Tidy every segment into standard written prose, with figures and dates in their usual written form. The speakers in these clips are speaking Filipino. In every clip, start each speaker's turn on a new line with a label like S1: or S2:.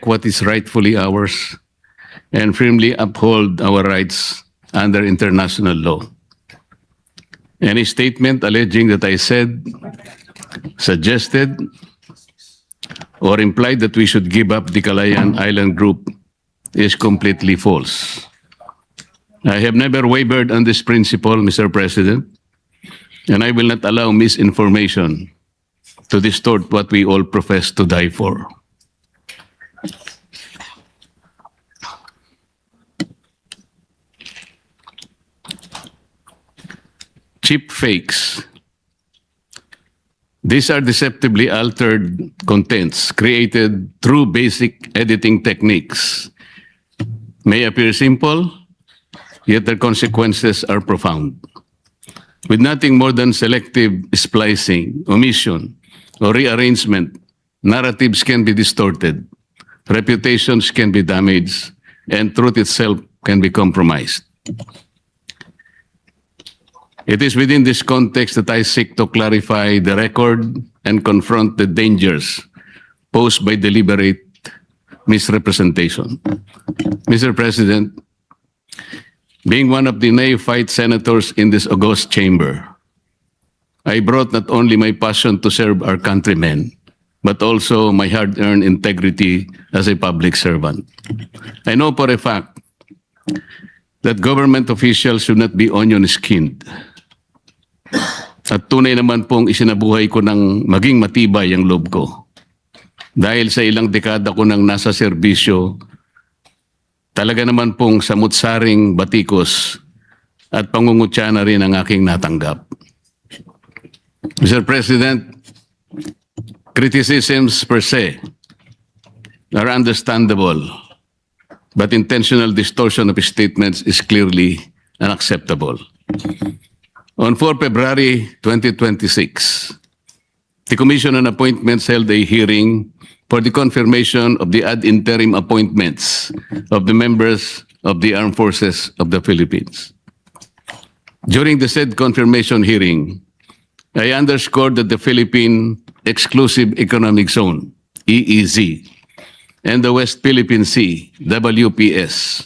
S1: what is rightfully ours and firmly uphold our rights under international law. Any statement alleging that I said, suggested, or implied that we should give up the Calayan Island Group is completely false. I have never wavered on this principle, Mr. President, and I will not allow misinformation to distort what we all profess to die for. Cheap fakes. These are deceptively altered contents created through basic editing techniques. May appear simple, yet their consequences are profound. With nothing more than selective splicing, omission, or rearrangement, narratives can be distorted, reputations can be damaged, and truth itself can be compromised. It is within this context that I seek to clarify the record and confront the dangers posed by deliberate misrepresentation. Mr. President, being one of the neophyte senators in this august chamber, I brought not only my passion to serve our countrymen, but also my hard-earned integrity as a public servant. I know for a fact that government officials should not be onion-skinned. At tunay naman pong isinabuhay ko ng maging matibay ang loob ko. Dahil sa ilang dekada ko nang nasa serbisyo, talaga naman pong samut-saring batikos at pangungutya na rin ang aking natanggap. Mr. President, criticisms per se are understandable, but intentional distortion of statements is clearly unacceptable. On 4 February 2026, the Commission on Appointments held a hearing for the confirmation of the ad interim appointments of the members of the Armed Forces of the Philippines. During the said confirmation hearing, I underscored that the Philippine Exclusive Economic Zone, EEZ, and the West Philippine Sea, WPS,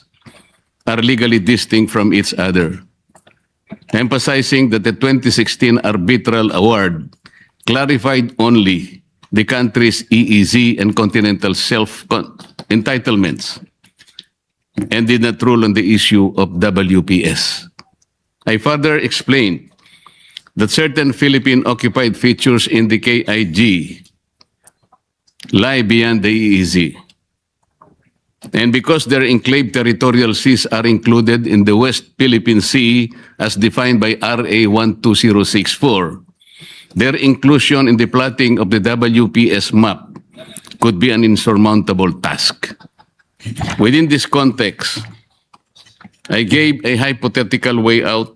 S1: are legally distinct from each other, emphasizing that the 2016 arbitral award clarified only the country's EEZ and continental self-entitlements and did not rule on the issue of WPS. I further explained that certain Philippine-occupied features in the KIG lie beyond the EEZ. And because their enclave territorial seas are included in the West Philippine Sea as defined by RA 12064, their inclusion in the plotting of the WPS map could be an insurmountable task. Within this context, I gave a hypothetical way out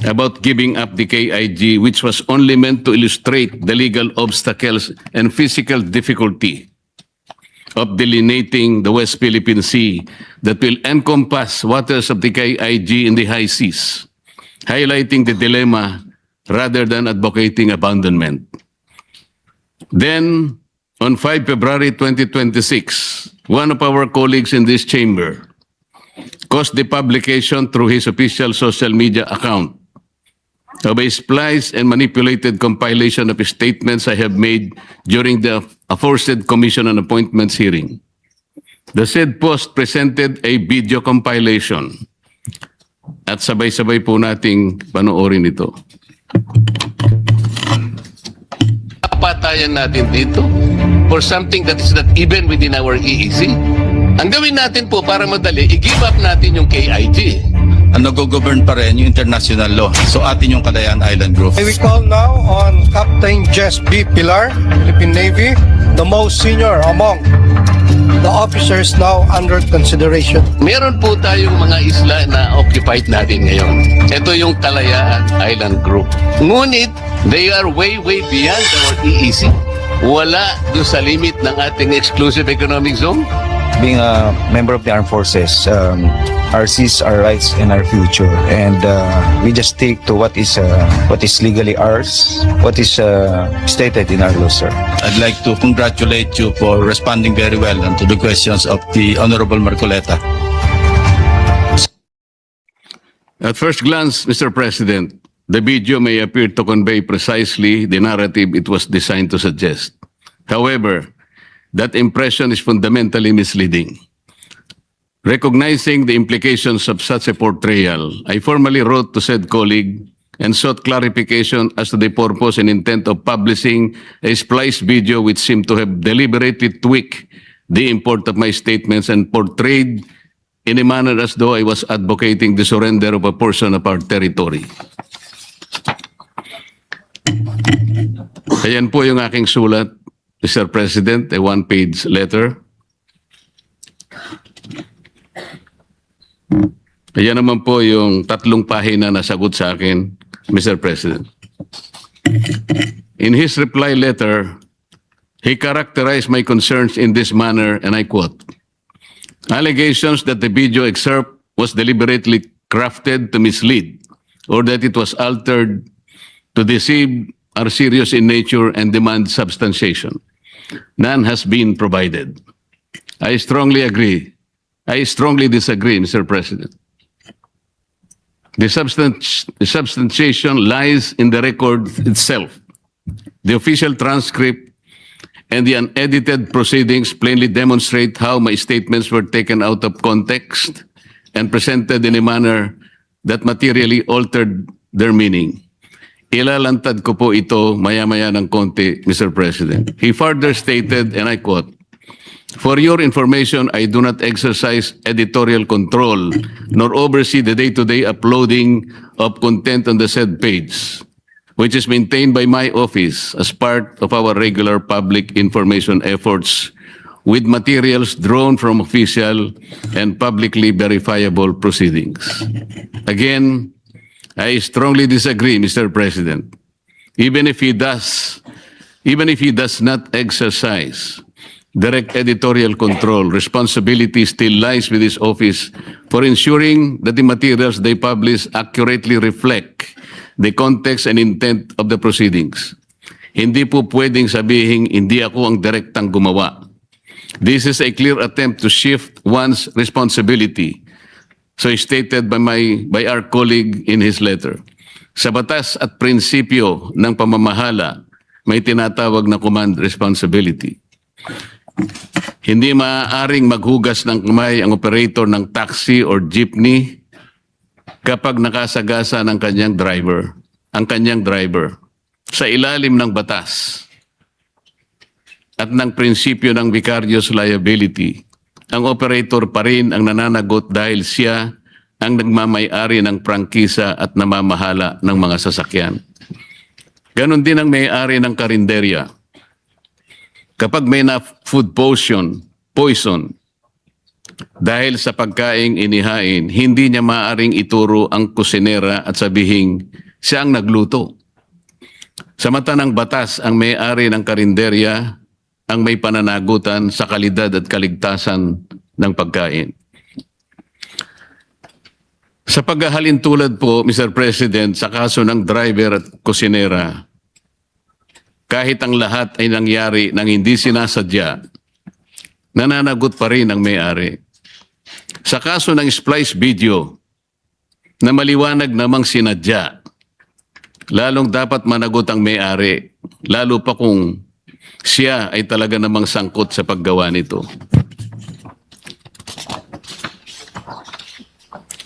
S1: about giving up the KIG, which was only meant to illustrate the legal obstacles and physical difficulty of delineating the West Philippine Sea that will encompass waters of the KIG in the high seas, highlighting the dilemma rather than advocating abandonment. Then, on 5 February 2026, one of our colleagues in this chamber caused the publication through his official social media account of a spliced and manipulated compilation of statements I have made during the aforesaid Commission on Appointments hearing. The said post presented a video compilation at sabay-sabay po nating panoorin ito. Patayan natin dito for something that is not even within our EEZ. Ang gawin natin po para madali, i-give up natin yung KIG.
S2: Nag-govern pa rin yung international law. So atin yung Calayan Island Group.
S3: We call now on Captain Jess B. Pilar, Philippine Navy, the most senior among the officers now under consideration.
S1: Meron po tayong mga isla na occupied natin ngayon. Ito yung Calayan Island Group. Ngunit, they are way beyond our EEZ. Wala doon sa limit ng ating exclusive economic zone.
S4: being a member of the armed forces, ours is our rights and our future, and we just stick to what is legally ours, what is stated in our law, sir.
S2: I'd like to congratulate you for responding very well to the questions of the Honorable Marcoleta.
S1: At first glance, Mr. President, the video may appear to convey precisely the narrative it was designed to suggest. However, that impression is fundamentally misleading. Recognizing the implications of such a portrayal, I formally wrote to said colleague and sought clarification as to the purpose and intent of publishing a spliced video which seemed to have deliberately tweaked the import of my statements and portrayed in a manner as though I was advocating the surrender of a portion of our territory. Ayan po yung aking sulat, Mr. President, a one-page letter. Ayan naman po yung 3 pahina na sagot sa akin, Mr. President. In his reply letter, he characterized my concerns in this manner, and I quote, "Allegations that the video excerpt was deliberately crafted to mislead or that it was altered to deceive are serious in nature and demand substantiation. None has been provided." I strongly disagree, Mr. President. The substantiation lies in the record itself. The official transcript and the unedited proceedings plainly demonstrate how my statements were taken out of context and presented in a manner that materially altered their meaning. Ilalantad ko po ito maya-maya ng konti, Mr. President. He further stated, and I quote, "For your information, I do not exercise editorial control nor oversee the day-to-day uploading of content on the said page, which is maintained by my office as part of our regular public information efforts with materials drawn from official and publicly verifiable proceedings." Again, I strongly disagree, Mr. President. Even if he does not exercise direct editorial control, responsibility still lies with his office for ensuring that the materials they publish accurately reflect the context and intent of the proceedings. Hindi po pwedeng sabihin hindi ako ang direktang gumawa. This is a clear attempt to shift one's responsibility, so stated by our colleague in his letter. Sa batas at prinsipyo ng pamamahala, may tinatawag na command responsibility. Hindi maaaring maghugas ng kamay ang operator ng taxi or jeepney kapag nakasagasa ng kanyang driver, sa ilalim ng batas at ng prinsipyo ng vicarious liability. Ang operator pa rin ang nananagot dahil siya ang nagmamay-ari ng prangkisa at namamahala ng mga sasakyan. Ganon din ang may-ari ng karinderya. Kapag may na-food poison, dahil sa pagkaing inihain, hindi niya maaaring ituro ang kusinera at sabihin siya ang nagluto. Sa mata ng batas, ang may-ari ng karinderya ang may pananagutan sa kalidad at kaligtasan ng pagkain. Sa paghahalin tulad po, Mr. President, sa kaso ng driver at kusinera, kahit ang lahat ay nangyari nang hindi sinasadya, nananagot pa rin ang may-ari. Sa kaso ng splice video, na maliwanag namang sinadya, lalong dapat managot ang may-ari, lalo pa kung siya ay talaga namang sangkot sa paggawa nito.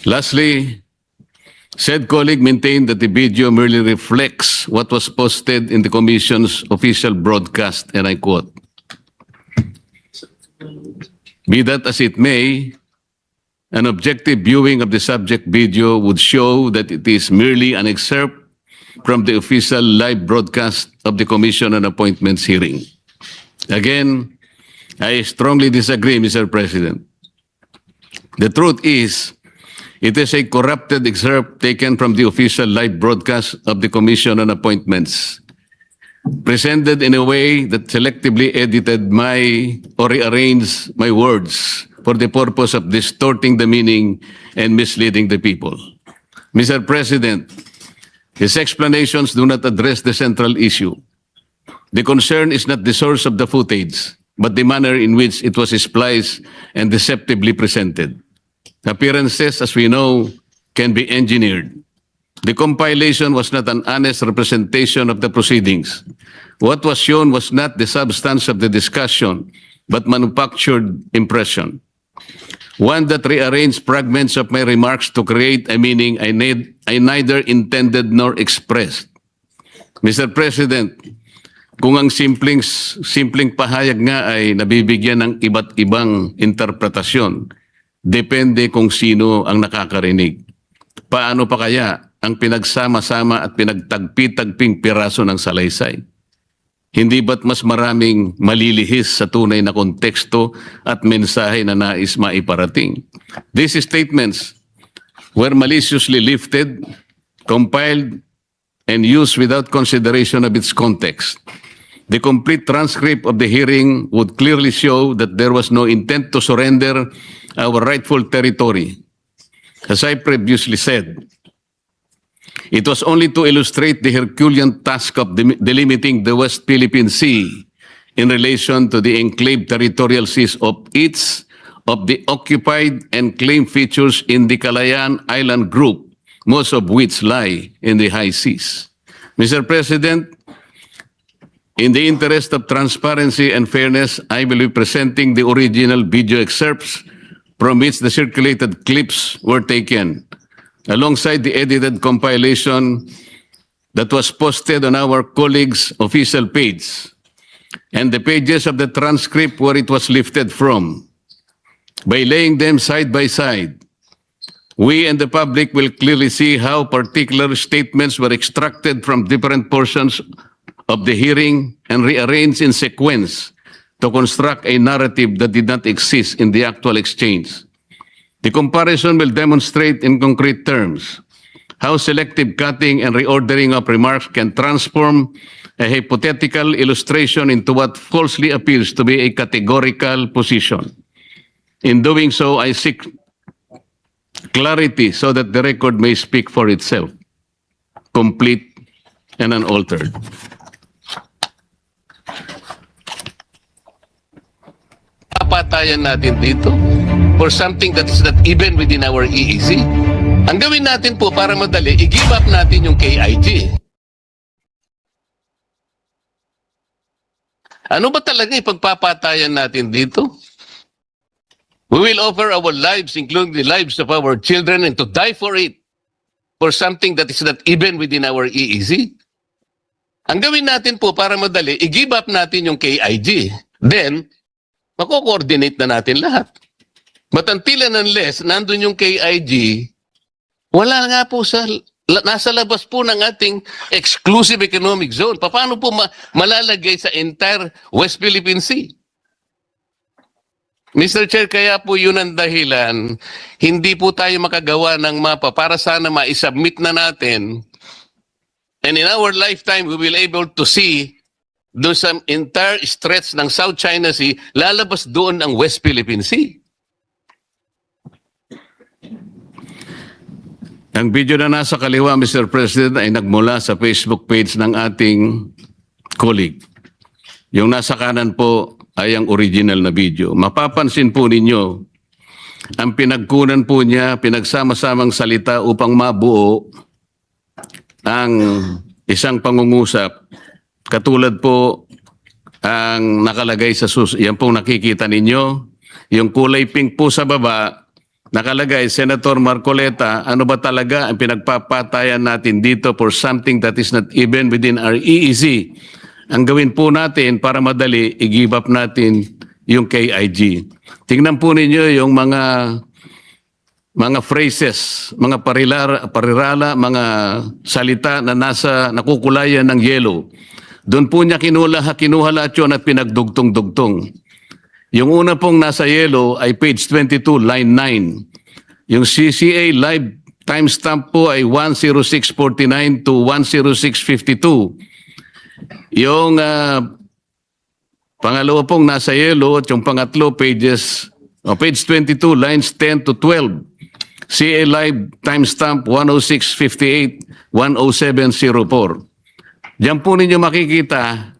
S1: Lastly, said colleague maintained that the video merely reflects what was posted in the Commission's official broadcast, and I quote, "Be that as it may, an objective viewing of the subject video would show that it is merely an excerpt from the official live broadcast of the Commission on Appointments hearing." Again, I strongly disagree, Mr. President. The truth is, it is a corrupted excerpt taken from the official live broadcast of the Commission on Appointments. presented in a way that selectively edited or rearranged my words for the purpose of distorting the meaning and misleading the people. Mr. President, his explanations do not address the central issue. The concern is not the source of the footage, but the manner in which it was spliced and deceptively presented. Appearances, as we know, can be engineered. The compilation was not an honest representation of the proceedings. What was shown was not the substance of the discussion, but manufactured impression. One that rearranged fragments of my remarks to create a meaning I neither intended nor expressed. Mr. President, kung ang simpleng pahayag nga ay nabibigyan ng iba't ibang interpretasyon, depende kung sino ang nakakarinig. Paano pa kaya ang pinagsama-sama at pinagtagpi-tagping piraso ng salaysay? Hindi ba't mas maraming malilihis sa tunay na konteksto at mensahe na nais maiparating? These statements were maliciously lifted, compiled, and used without consideration of its context. The complete transcript of the hearing would clearly show that there was no intent to surrender our rightful territory. As I previously said, it was only to illustrate the Herculean task of delimiting the West Philippine Sea in relation to the enclave territorial seas of each of the occupied and claimed features in the Calayan Island Group, most of which lie in the high seas. Mr. President, in the interest of transparency and fairness, I will be presenting the original video excerpts from which the circulated clips were taken, alongside the edited compilation that was posted on our colleagues' official page, and the pages of the transcript where it was lifted from. By laying them side by side, we and the public will clearly see how particular statements were extracted from different portions of the hearing and rearranged in sequence to construct a narrative that did not exist in the actual exchange. The comparison will demonstrate in concrete terms how selective cutting and reordering of remarks can transform a hypothetical illustration into what falsely appears to be a categorical position. In doing so, I seek clarity so that the record may speak for itself, complete and unaltered. Papatayan natin dito for something that is not even within our EEZ. Ang gawin natin po para madali, i-give up natin yung KIG. Ano ba talaga ipagpapatayan natin dito? We will offer our lives, including the lives of our children, and to die for it, for something that is not even within our EEZ. Ang gawin natin po para madali, i-give up natin yung KIG. Then, mako-coordinate na natin lahat. But until and unless nandun yung KIG, wala nga po nasa labas po ng ating exclusive economic zone. Paano po malalagay sa entire West Philippine Sea? Mr. Chair, kaya po yun ang dahilan, hindi po tayo makagawa ng mapa para sana ma-submit na natin. And in our lifetime, we will able to see doon sa entire stretch ng South China Sea, lalabas doon ang West Philippine Sea. Ang video na nasa kaliwa, Mr. President, ay nagmula sa Facebook page ng ating colleague. Yung nasa kanan po ay ang original na video. Mapapansin po ninyo, ang pinagkunan po niya, pinagsama-samang salita upang mabuo ang isang pangungusap. Katulad po ang nakalagay sa yan po nakikita ninyo. Yung kulay pink po sa baba, nakalagay, Senator Marcoleta, ano ba talaga ang pinagpapatayan natin dito for something that is not even within our EEZ? Ang gawin po natin para madali, i-give up natin yung KIG. Tingnan po ninyo yung mga phrases, mga parirala, mga salita na nakukulayan ng yellow. Doon po niya kinuha lahat yun at pinagdugtong-dugtong. Yung una pong nasa yellow ay page 22, line 9. Yung CCA live timestamp po ay 10649 to 10652. Yung pangalawa pong nasa yellow at yung pangatlo page 22 lines 10 to 12. CA Live timestamp 10658 10704. Diyan po ninyo makikita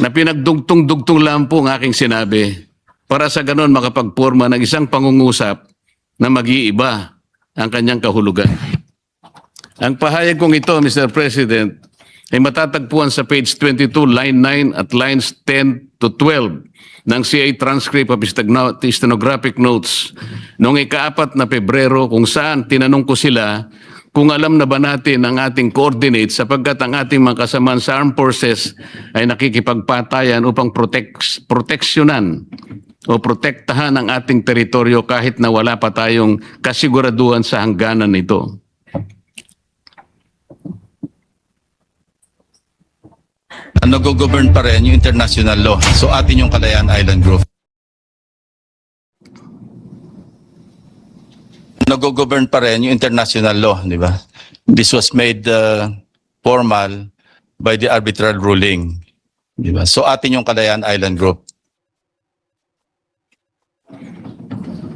S1: na pinagdugtong-dugtong lang po ang aking sinabi para sa ganon makapagporma ng isang pangungusap na mag-iiba ang kanyang kahulugan. Ang pahayag kong ito, Mr. President, ay matatagpuan sa page 22, line 9 at lines 10 to 12 ng CA transcript of stenographic notes noong ika-4 na Pebrero kung saan tinanong ko sila kung alam na ba natin ang ating coordinates sapagkat ang ating mga kasamaan sa armed forces ay nakikipagpatayan upang proteksyonan o protektahan ang ating teritoryo kahit na wala pa tayong kasiguraduhan sa hangganan nito.
S2: Nag-govern pa rin yung international law. So atin yung Kalayaan Island Group. Nag-govern pa rin yung international law, di ba? This was made formal by the arbitral ruling. Di ba? So atin yung Kalayaan Island Group.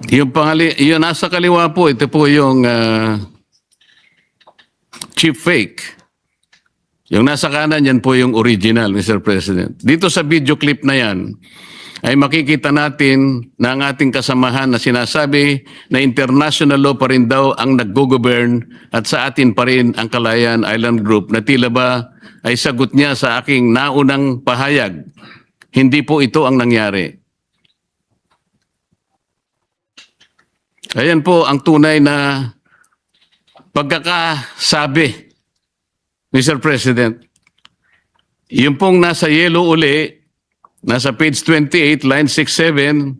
S1: Yung nasa kaliwa po, ito po yung cheap fake. Yung nasa kanan, yan po yung original, Mr. President. Dito sa video clip na yan, ay makikita natin na ang ating kasamahan na sinasabi na international law pa rin daw ang nag-govern at sa atin pa rin ang Kalayaan Island Group na tila ba ay sagot niya sa aking naunang pahayag. Hindi po ito ang nangyari. Ayan po ang tunay na pagkakasabi, Mr. President. Yung pong nasa yellow uli, nasa page 28, line 6-7,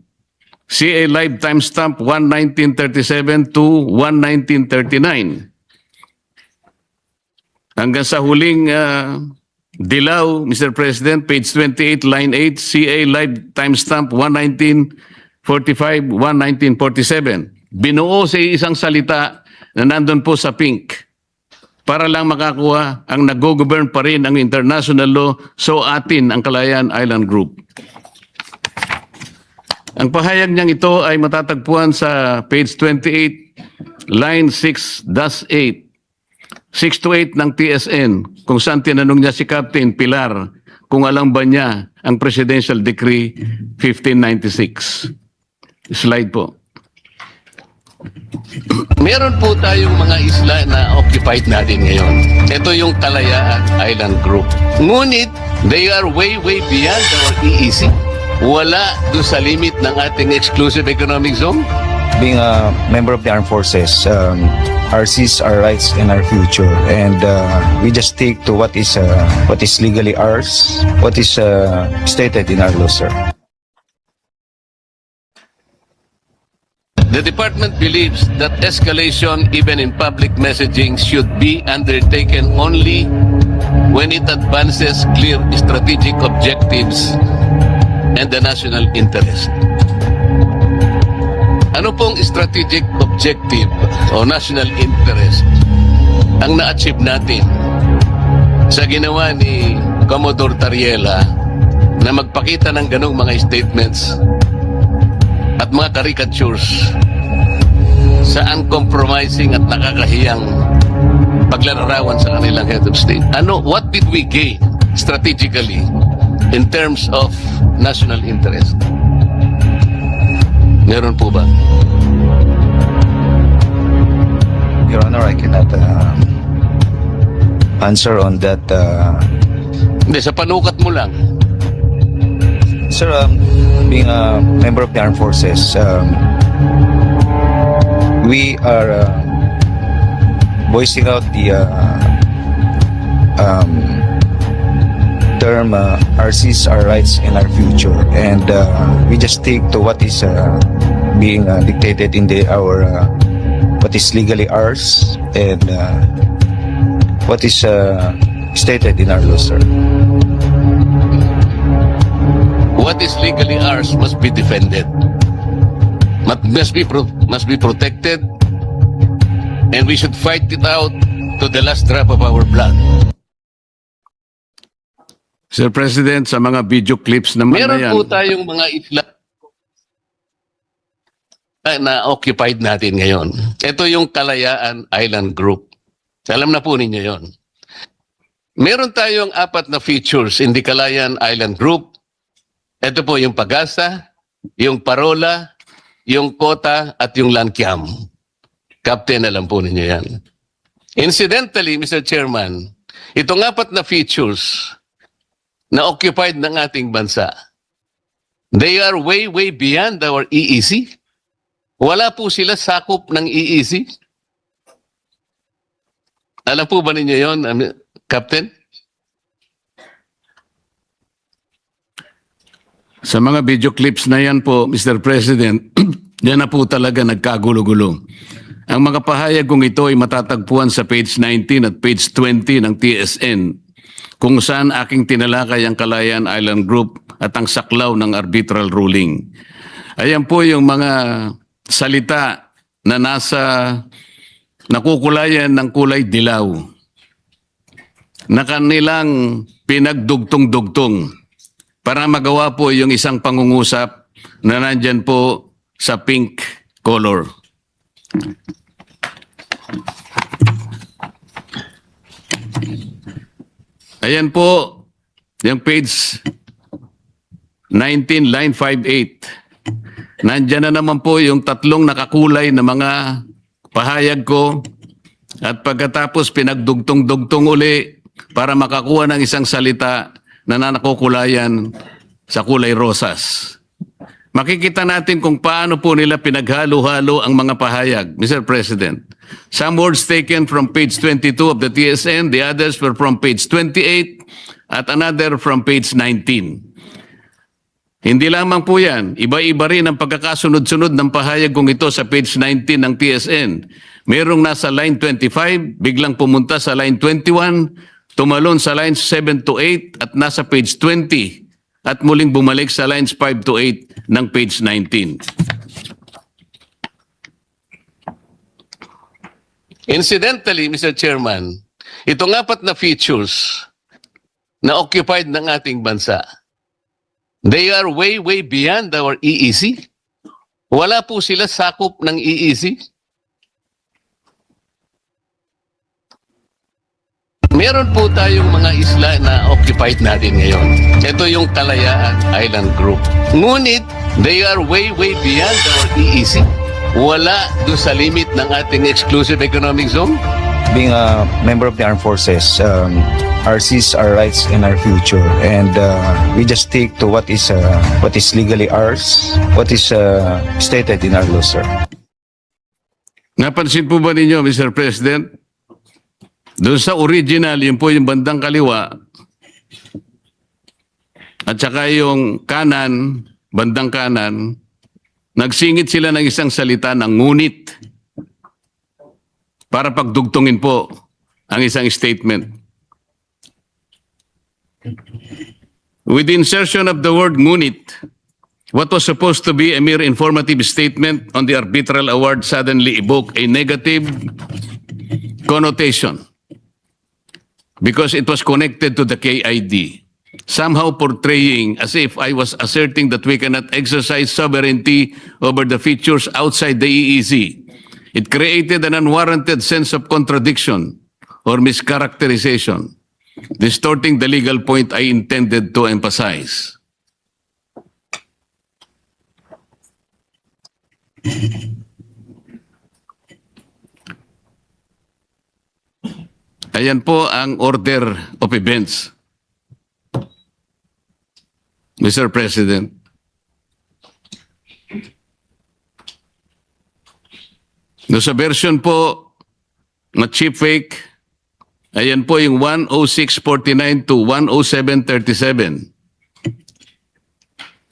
S1: CA Live timestamp 1/1937 to 1/1939. Hanggang sa huling dilaw, Mr. President, page 28, line 8, CA Live timestamp 1/1945, 1/1947. Binuo sa isang salita na nandun po sa pink para lang makakuha ang nag-govern pa rin ang international law, so atin ang Kalayaan Island Group. Ang pahayag niyang ito ay matatagpuan sa page 28, line 6-8, 6-8 ng TSN, kung saan tinanong niya si Captain Pilar kung alam ba niya ang Presidential Decree 1596. Slide po. Meron po tayong mga isla na occupied natin ngayon. Ito yung Kalayaan Island Group. Ngunit, they are way beyond our EEZ. Wala doon sa limit ng ating exclusive economic zone.
S4: Being a member of the armed forces, our seas, our rights, and our future. And we just stick to what is legally ours, what is stated in our law, sir.
S1: The department believes that escalation, even in public messaging, should be undertaken only when it advances clear strategic objectives and the national interest. Ano pong strategic objective o national interest ang na-achieve natin sa ginawa ni Commodore Tariela na magpakita ng ganong mga statements at mga caricatures sa uncompromising at nakakahiyang paglalarawan sa kanilang head of state? What did we gain strategically in terms of national interest? Meron po ba?
S4: Your Honor, I cannot answer on that.
S1: Hindi, sa panukat mo lang.
S4: Sir, being a member of the armed forces, we are voicing out the term our seas, our rights, and our future, and we just stick to what is being dictated in our what is legally ours and what is stated in our law, sir.
S1: What is legally ours must be defended. Must be protected, and we should fight it out to the last drop of our blood. Sir President, sa mga video clips naman
S5: Meron
S1: na yan,
S5: po tayong mga isla na occupied natin ngayon. Ito yung Kalayaan Island Group. Alam na po ninyo yon. Meron tayong 4 na features in the Kalayaan Island Group. Ito po yung Pagasa, yung Parola, yung Kota, at yung Lankiam. Captain, alam po ninyo yan. Incidentally, Mr. Chairman, itong 4 na features na occupied ng ating bansa, they are way, way beyond our EEC. Wala po sila sakop ng EEC. Alam po ba ninyo yon, Captain?
S1: sa mga video clips na yan po, Mr. President, yan na po talaga nagkagulo-gulo. Ang mga pahayag kong ito ay matatagpuan sa page 19 at page 20 ng TSN, kung saan aking tinalakay ang Kalayaan Island Group at ang saklaw ng arbitral ruling. Ayan po yung mga salita na nasa nakukulayan ng kulay dilaw na kanilang pinagdugtong-dugtong para magawa po yung isang pangungusap na nandyan po sa pink color. Ayan po, yung page 19, line 58. Nandyan na naman po yung 3 nakakulay na mga pahayag ko at pagkatapos pinagdugtong-dugtong uli para makakuha ng isang salita na nakukulayan sa kulay rosas. Makikita natin kung paano po nila pinaghalo-halo ang mga pahayag, Mr. President. Some words taken from page 22 of the TSN, the others were from page 28 at another from page 19. Hindi lamang po yan, iba-iba rin ang pagkakasunod-sunod ng pahayag kong ito sa page 19 ng TSN. Merong nasa line 25, biglang pumunta sa line 21, tumalon sa lines 7 to 8 at nasa page 20 at muling bumalik sa lines 5 to 8 ng page 19.
S5: Incidentally, Mr. Chairman, itong 4 na features na occupied ng ating bansa, they are way, way beyond our EEC. Wala po sila sakop ng EEC. Meron po tayong mga isla na occupied natin ngayon. Ito yung Kalayaan Island Group. Ngunit, they are way, way beyond our EEC. Wala doon sa limit ng ating exclusive economic zone.
S4: Being a member of the armed forces, our seas, our rights, and our future, and we just stick to what is legally ours, what is stated in our law, sir.
S1: Napansin po ba ninyo, Mr. President? Doon sa original, yun po yung bandang kaliwa at saka yung kanan, bandang kanan, nagsingit sila ng isang salita ng ngunit para pagdugtungin po ang isang statement. With the insertion of the word ngunit, what was supposed to be a mere informative statement on the arbitral award suddenly evoked a negative connotation because it was connected to the KID, somehow portraying as if I was asserting that we cannot exercise sovereignty over the features outside the EEZ. It created an unwarranted sense of contradiction or mischaracterization, distorting the legal point I intended to emphasize. Ayan po ang order of events, Mr. President. No, sa version po na chip fake, ayan po yung 10649 to 10737.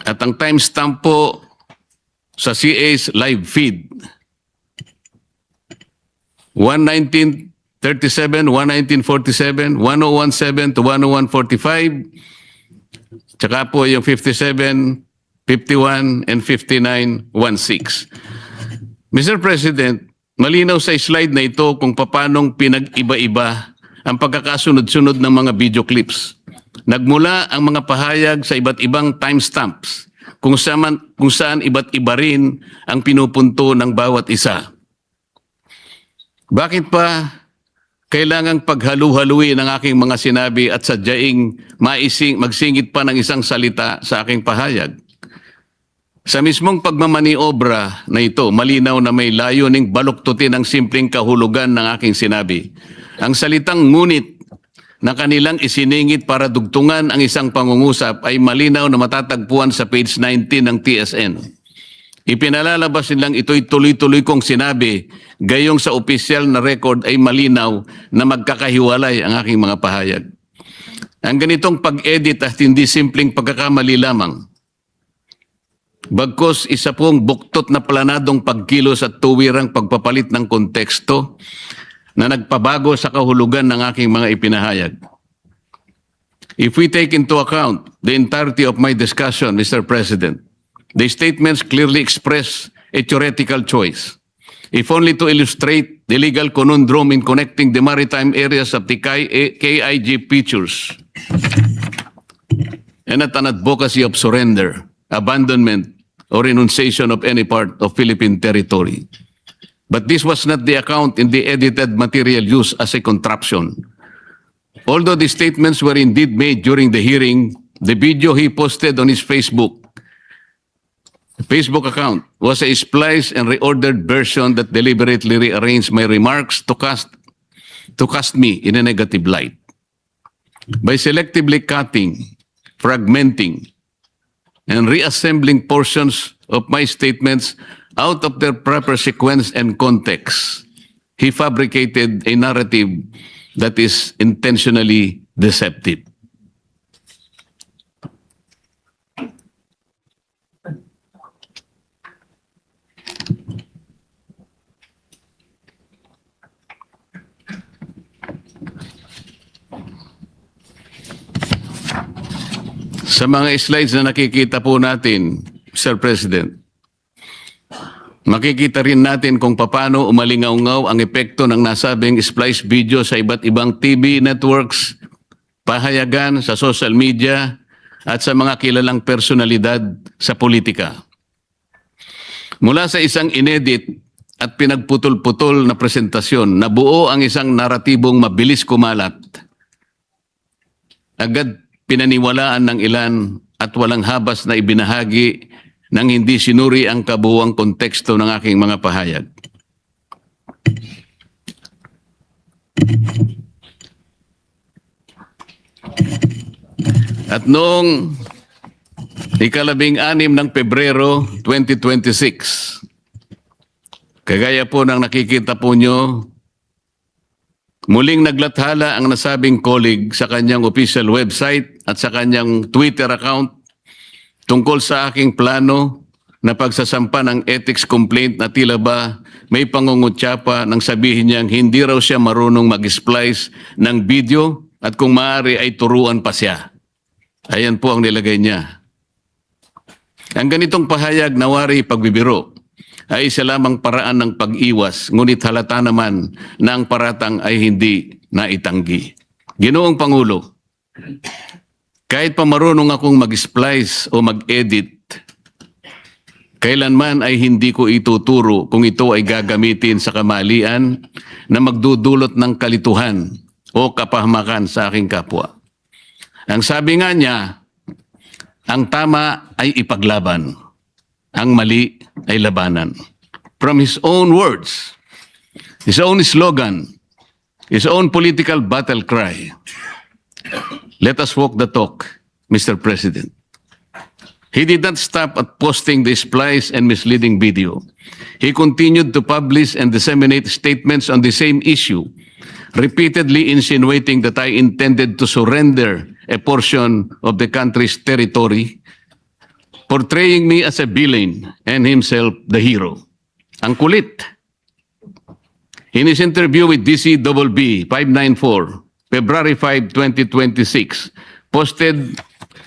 S1: At ang timestamp po sa CA's live feed, 11937, 11947, 1017 to 10145, tsaka po yung 57, 51, and 5916. Mr. President, malinaw sa slide na ito kung paanong pinag-iba-iba ang pagkakasunod-sunod ng mga video clips. Nagmula ang mga pahayag sa iba't ibang timestamps kung saan iba't iba rin ang pinupunto ng bawat isa. Bakit pa kailangang paghalu-haluin ang aking mga sinabi at sadyaing magsingit pa ng isang salita sa aking pahayag? Sa mismong pagmamaniobra na ito, malinaw na may layuning baluktutin ang simpleng kahulugan ng aking sinabi. Ang salitang ngunit na kanilang isiningit para dugtungan ang isang pangungusap ay malinaw na matatagpuan sa page 19 ng TSN. Ipinalalabas nilang ito'y tuloy-tuloy kong sinabi, gayong sa opisyal na record ay malinaw na magkakahiwalay ang aking mga pahayag. Ang ganitong pag-edit at hindi simpleng pagkakamali lamang. Bagkus isa pong buktot na planadong pagkilos at tuwirang pagpapalit ng konteksto na nagpabago sa kahulugan ng aking mga ipinahayag. If we take into account the entirety of my discussion, Mr. President, the statements clearly express a theoretical choice, if only to illustrate the legal conundrum in connecting the maritime areas of the KIG features and not an advocacy of surrender, abandonment, or renunciation of any part of Philippine territory. But this was not the account in the edited material used as a contraption. Although the statements were indeed made during the hearing, the video he posted on his Facebook account was a spliced and reordered version that deliberately rearranged my remarks to cast me in a negative light. By selectively cutting, fragmenting, and reassembling portions of my statements out of their proper sequence and context, he fabricated a narrative that is intentionally deceptive. Sa mga slides na nakikita po natin, Mr. President, makikita rin natin kung paano umalingaw-ngaw ang epekto ng nasabing splice video sa iba't ibang TV networks, pahayagan sa social media, at sa mga kilalang personalidad sa politika. Mula sa isang inedit at pinagputol-putol na presentasyon, nabuo ang isang naratibong mabilis kumalat. Agad pinaniwalaan ng ilan at walang habas na ibinahagi nang hindi sinuri ang kabuuang konteksto ng aking mga pahayag. At noong ika-16 ng Pebrero 2026, kagaya po ng nakikita po nyo, muling naglathala ang nasabing colleague sa kanyang official website at sa kanyang Twitter account tungkol sa aking plano na pagsasampa ng ethics complaint na tila ba may pangungutya pa nang sabihin niyang hindi raw siya marunong mag-splice ng video at kung maaari ay turuan pa siya. Ayan po ang nilagay niya. Ang ganitong pahayag na wari pagbibiro ay isa lamang paraan ng pag-iwas, ngunit halata naman na ang paratang ay hindi naitanggi. Ginoong Pangulo, kahit pa marunong akong mag-splice o mag-edit, kailanman ay hindi ko ituturo kung ito ay gagamitin sa kamalian na magdudulot ng kalituhan o kapahamakan sa aking kapwa. Ang sabi nga niya, ang tama ay ipaglaban, ang mali ay labanan. From his own words, his own slogan, his own political battle cry, let us walk the talk, Mr. President. He did not stop at posting the splice and misleading video. He continued to publish and disseminate statements on the same issue, repeatedly insinuating that I intended to surrender a portion of the country's territory, portraying me as a villain and himself the hero. Ang kulit. In his interview with DCBB 594, February 5, 2026, posted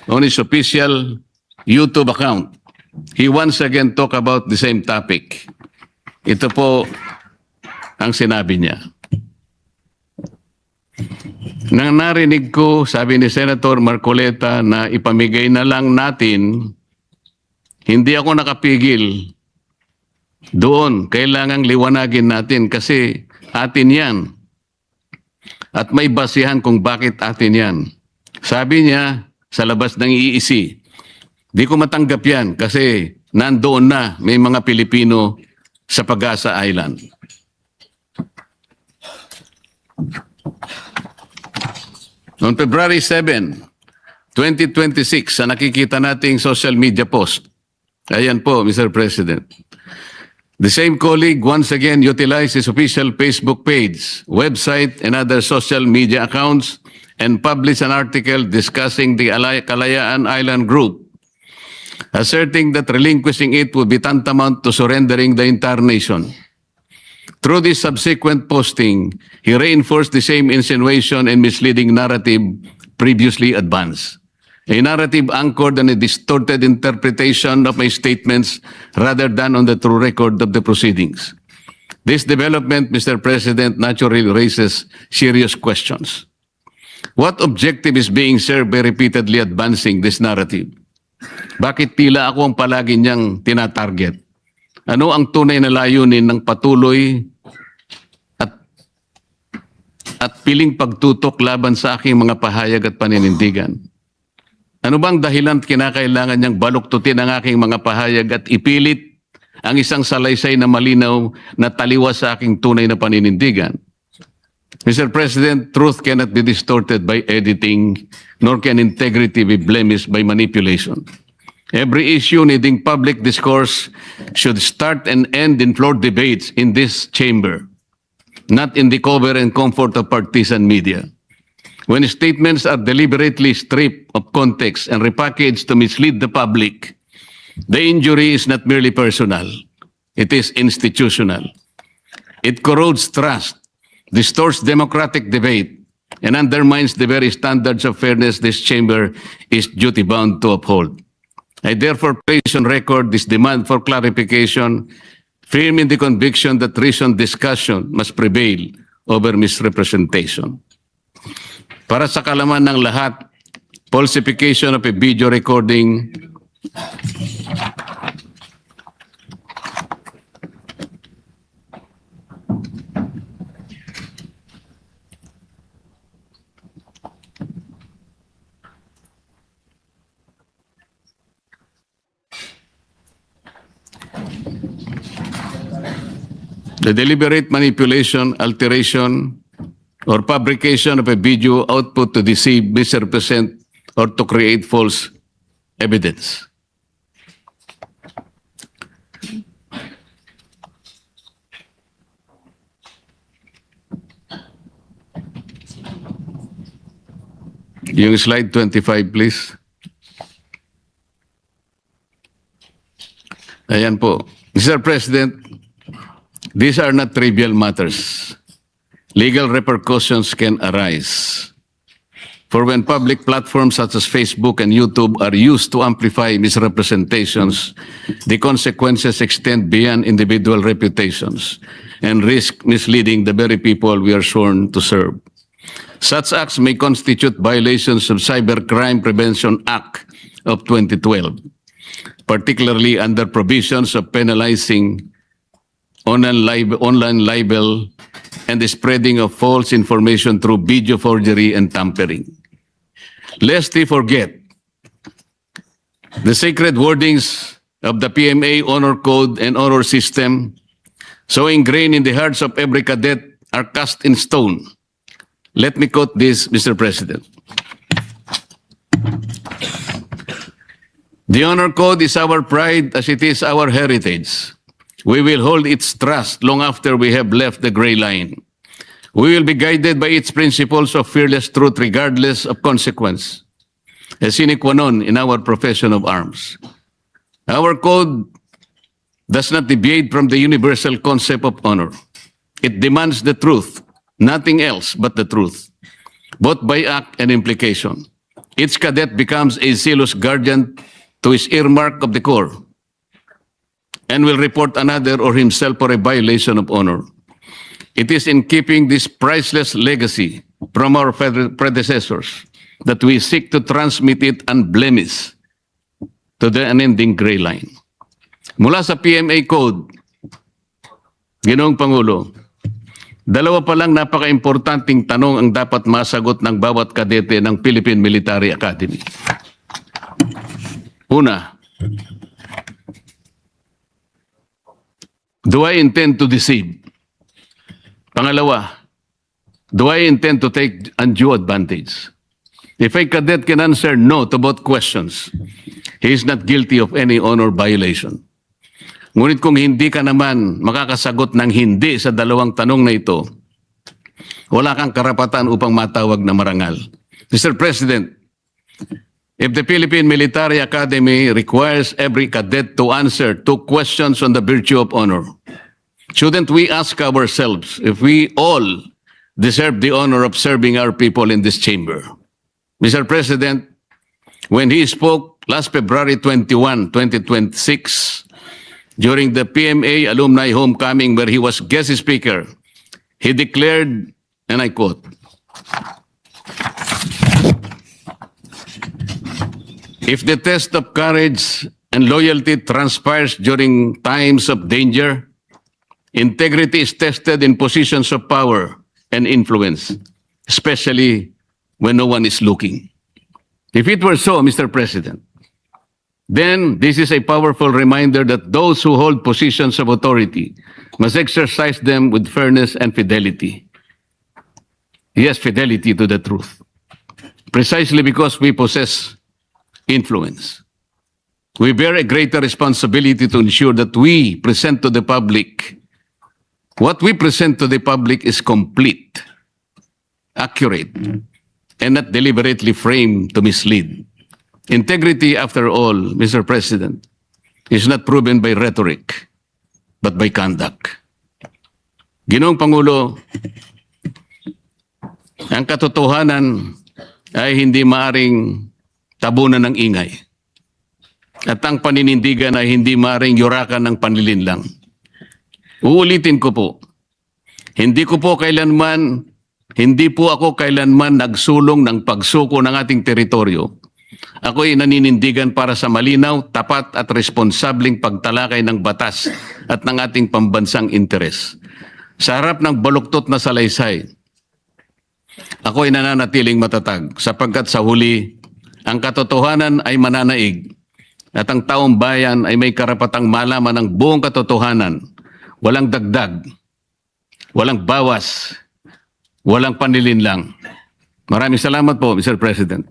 S1: on his official YouTube account, he once again talked about the same topic. Ito po ang sinabi niya. Nang narinig ko, sabi ni Senator Marcoleta na ipamigay na lang natin, hindi ako nakapigil. Doon, kailangang liwanagin natin kasi atin yan. At may basihan kung bakit atin yan. Sabi niya sa labas ng EEC, di ko matanggap yan kasi nandoon na may mga Pilipino sa Pag-asa Island. On February 7, 2026, sa nakikita nating social media post, ayan po, Mr. President. The same colleague once again utilized his official Facebook page, website, and other social media accounts and published an article discussing the Kalayaan Island Group, asserting that relinquishing it would be tantamount to surrendering the entire nation. Through this subsequent posting, he reinforced the same insinuation and misleading narrative previously advanced. A narrative anchored on a distorted interpretation of my statements rather than on the true record of the proceedings. This development, Mr. President, naturally raises serious questions. What objective is being served by repeatedly advancing this narrative? Bakit tila ako ang palagi niyang tinatarget? Ano ang tunay na layunin ng patuloy at piling pagtutok laban sa aking mga pahayag at paninindigan? Ano bang dahilan at kinakailangan niyang baluktutin ang aking mga pahayag at ipilit ang isang salaysay na malinaw na taliwas sa aking tunay na paninindigan? Mr. President, truth cannot be distorted by editing, nor can integrity be blemished by manipulation. Every issue needing public discourse should start and end in floor debates in this chamber, not in the cover and comfort of partisan media. When statements are deliberately stripped of context and repackaged to mislead the public, the injury is not merely personal, it is institutional. It corrodes trust, distorts democratic debate, and undermines the very standards of fairness this chamber is duty-bound to uphold. I therefore place on record this demand for clarification, firm in the conviction that reasoned discussion must prevail over misrepresentation. Para sa kalaman ng lahat, falsification of a video recording the deliberate manipulation, alteration, or fabrication of a video output to deceive, misrepresent, or to create false evidence. Yung slide 25, please. Ayan po. Mr. President, these are not trivial matters. Legal repercussions can arise. For when public platforms such as Facebook and YouTube are used to amplify misrepresentations, the consequences extend beyond individual reputations and risk misleading the very people we are sworn to serve. Such acts may constitute violations of Cybercrime Prevention Act of 2012, particularly under provisions of penalizing online libel and the spreading of false information through video forgery and tampering. Lest we forget, the sacred wordings of the PMA Honor Code and Honor System, so ingrained in the hearts of every cadet, are cast in stone. Let me quote this, Mr. President. The Honor Code is our pride as it is our heritage. We will hold its trust long after we have left the gray line. We will be guided by its principles of fearless truth regardless of consequence, a sine qua non in our profession of arms. Our code does not deviate from the universal concept of honor. It demands the truth, nothing else but the truth, both by act and implication. Each cadet becomes a zealous guardian to his earmark of the Corps and will report another or himself for a violation of honor. It is in keeping this priceless legacy from our predecessors that we seek to transmit it unblemished to the unending gray line. Mula sa PMA Code, Ginoong Pangulo, dalawa pa lang napaka-importanting tanong ang dapat masagot ng bawat kadete ng Philippine Military Academy. Una, do I intend to deceive? Pangalawa, do I intend to take undue advantage? If a cadet can answer no to both questions, he is not guilty of any honor violation. Ngunit kung hindi ka naman makakasagot ng hindi sa dalawang tanong na ito, wala kang karapatan upang matawag na marangal. Mr. President, if the Philippine Military Academy requires every cadet to answer 2 questions on the virtue of honor, shouldn't we ask ourselves if we all deserve the honor of serving our people in this chamber? Mr. President, when he spoke last February 21, 2026, during the PMA Alumni Homecoming where he was guest speaker, he declared, and I quote, "If the test of courage and loyalty transpires during times of danger, integrity is tested in positions of power and influence, especially when no one is looking." If it were so, Mr. President, then this is a powerful reminder that those who hold positions of authority must exercise them with fairness and fidelity. Yes, fidelity to the truth. Precisely because we possess influence, we bear a greater responsibility to ensure that we present to the public, what we present to the public is complete, accurate, and not deliberately framed to mislead. Integrity, after all, Mr. President, is not proven by rhetoric, but by conduct. Ginoong Pangulo, ang katotohanan ay hindi maaring tabunan ng ingay. At ang paninindigan ay hindi maaring yurakan ng panlilinlang. Uulitin ko po, hindi po ako kailanman nagsulong ng pagsuko ng ating teritoryo. Ako'y naninindigan para sa malinaw, tapat at responsableng pagtalakay ng batas at ng ating pambansang interes. Sa harap ng baluktot na salaysay, ako'y nananatiling matatag sapagkat sa huli, ang katotohanan ay mananaig at ang taong bayan ay may karapatang malaman ang buong katotohanan, walang dagdag, walang bawas, walang panlilinlang. Maraming salamat po, Mr. President.